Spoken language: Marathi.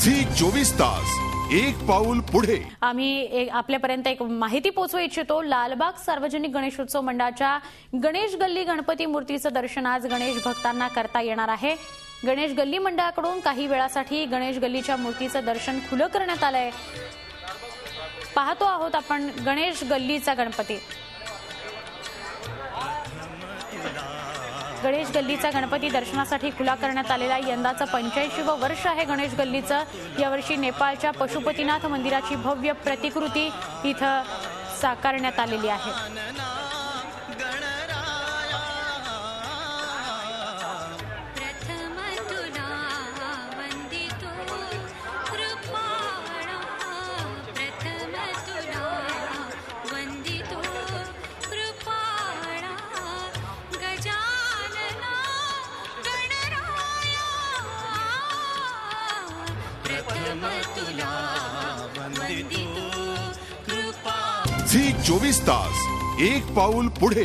झी 24 तास एक पाऊल पुढे। आम्ही आपल्यापर्यंत एक माहिती पोहोचवू इच्छितो। लालबाग सार्वजनिक गणेशोत्सव मंडळाच्या गणेश गल्ली गणपती मूर्तीचं दर्शन आज गणेश भक्तांना करता येणार आहे। गणेश गल्ली मंडळाकडून काही वेळासाठी गणेश गल्लीच्या मूर्तीचं दर्शन खुलं करण्यात आलंय। पाहतो आहोत आपण गणेश गल्लीचा गणपती। गणेश गल्लीचा गणपती दर्शनासाठी खुला करण्यात आलेला यंदाचं 85वं वर्ष आहे गणेश गल्लीचं। यावर्षी नेपाळच्या पशुपतीनाथ मंदिराची भव्य प्रतिकृती इथं साकारण्यात आलेली आहे। झी 24 तास एक पाऊल पुढे।